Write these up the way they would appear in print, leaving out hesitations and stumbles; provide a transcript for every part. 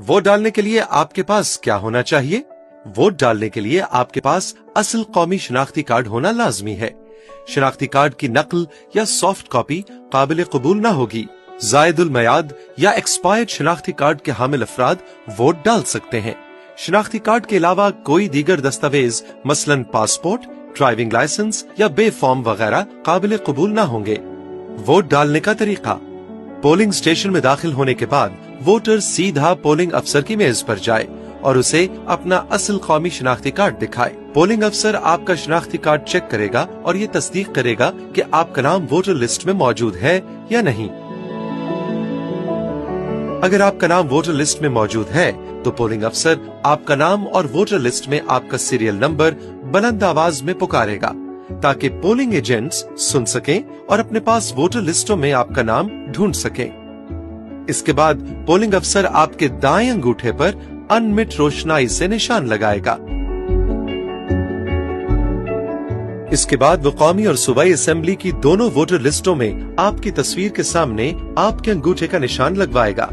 Vote डालने के लिए आपके पास क्या होना चाहिए? वोट डालने के लिए आपके पास असल कौमी शनाख्ती कार्ड होना लाजमी है। शनाख्ती कार्ड की नकल या सॉफ्ट कॉपी काबिल कबूल न होगी। जायदुल मयाद या एक्सपायर्ड शनाख्ती कार्ड के हामिल अफराद वोट डाल सकते हैं। शनाख्ती कार्ड के अलावा कोई दीगर दस्तावेज मसलन पासपोर्ट, ड्राइविंग लाइसेंस या बे फॉर्म वगैरह काबिल कबूल न होंगे। वोट डालने का तरीका। पोलिंग स्टेशन में दाखिल होने के बाद वोटर सीधा पोलिंग अफसर की मेज पर जाए और उसे अपना असल कौमी शनाख्ती कार्ड दिखाए। पोलिंग अफसर आपका शनाख्ती कार्ड चेक करेगा और ये तस्दीक करेगा कि आपका नाम वोटर लिस्ट में मौजूद है या नहीं। अगर आपका नाम वोटर लिस्ट में मौजूद है तो पोलिंग अफसर आपका नाम और वोटर लिस्ट में आपका सीरियल नंबर बुलंद आवाज में पुकारेगा ताकि पोलिंग एजेंट्स सुन सकें और अपने पास वोटर लिस्टों में आपका नाम ढूंढ सकें। इसके बाद पोलिंग अफसर आपके दाएं अंगूठे पर अनमिट रोशनाई से निशान लगाएगा। इसके बाद वो कौमी और सूबाई असेंबली की दोनों वोटर लिस्टों में आपकी तस्वीर के सामने आपके अंगूठे का निशान लगवाएगा।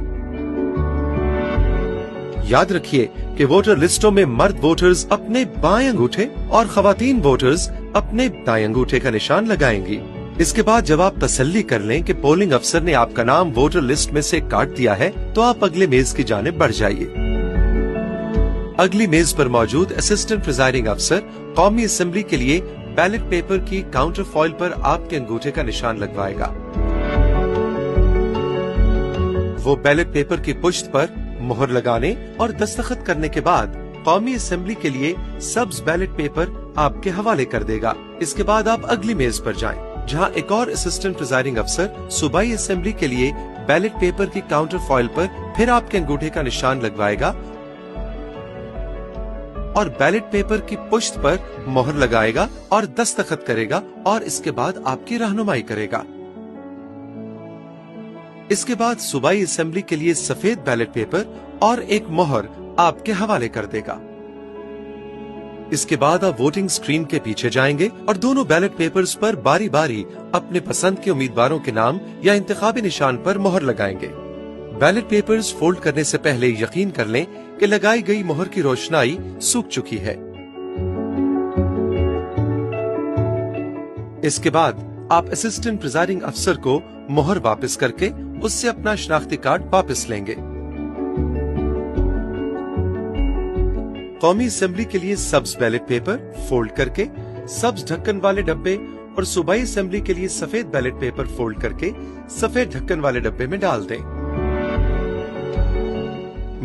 याद रखिए कि वोटर लिस्टों में मर्द वोटर्स अपने बाएं अंगूठे और खवातीन वोटर्स अपने दाएं अंगूठे का निशान लगाएंगी। इसके बाद जब आप तसल्ली कर लें कि पोलिंग अफसर ने आपका नाम वोटर लिस्ट में से काट दिया है तो आप अगले मेज की जानिब बढ़ जाइए। अगली मेज पर मौजूद असिस्टेंट प्रिजाइडिंग अफसर कौमी असेंबली के लिए बैलेट पेपर की काउंटर फॉइल पर आपके अंगूठे का निशान लगवाएगा। वो बैलेट पेपर की पुश्त पर मोहर लगाने और दस्तखत करने के बाद कौमी असेंबली के लिए सब्ज बैलेट पेपर आपके हवाले कर देगा। इसके बाद आप अगली मेज पर जाएं, जहां एक और असिस्टेंट प्रिजाइडिंग अफसर सूबाई असेंबली के लिए बैलेट पेपर की काउंटर फॉइल पर फिर आपके अंगूठे का निशान लगवाएगा और बैलेट पेपर की पुश्त पर मोहर लगाएगा और दस्तखत करेगा और इसके बाद आपकी रहनुमाई करेगा। इसके बाद सूबाई असेंबली के लिए सफेद बैलेट पेपर और एक मोहर आपके हवाले कर देगा। इसके बाद आप वोटिंग स्क्रीन के पीछे जाएंगे और दोनों बैलेट पेपर्स पर बारी बारी अपने पसंद के उम्मीदवारों के नाम या इंतखाबी निशान पर मोहर लगाएंगे। बैलेट पेपर्स फोल्ड करने से पहले यकीन कर लें कि लगाई गई मोहर की रोशनाई सूख चुकी है। इसके बाद आप असिस्टेंट प्रिजाइडिंग अफसर को मोहर वापस करके उससे अपना शनाख्ती कार्ड वापस लेंगे। कौमी असेंबली के लिए सब्ज बैलेट पेपर फोल्ड करके सब्ज ढक्कन वाले डब्बे और सूबाई असेंबली के लिए सफेद बैलेट पेपर फोल्ड करके सफेद ढक्कन वाले डब्बे में डाल दें।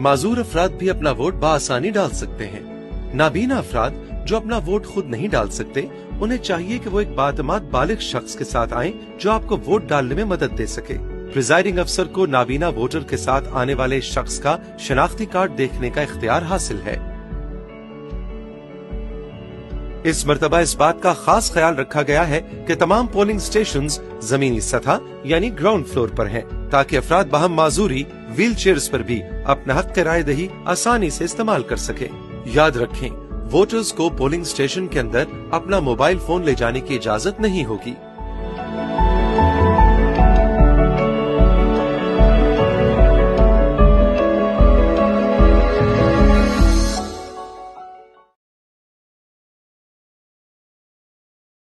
माजूर अफराद भी अपना वोट बआसानी डाल सकते हैं। नाबीना अफराद जो अपना वोट खुद नहीं डाल सकते, उन्हें चाहिए कि वो एक बातमाद बालिग शख्स के साथ आएं जो आपको वोट डालने में मदद दे सके। प्रिजाइडिंग अफसर को नाबीना वोटर के साथ आने वाले शख्स का शनाख्ती कार्ड देखने का इख्तियार हासिल है। इस मर्तबा इस बात का खास ख्याल रखा गया है कि तमाम पोलिंग स्टेशंस जमीनी सतह यानी ग्राउंड फ्लोर पर हैं, ताकि अफराद बहम माजूरी व्हील चेयर्स पर भी अपना हक राय दही आसानी से इस्तेमाल कर सके। याद रखें, वोटर्स को पोलिंग स्टेशन के अंदर अपना मोबाइल फोन ले जाने की इजाजत नहीं होगी।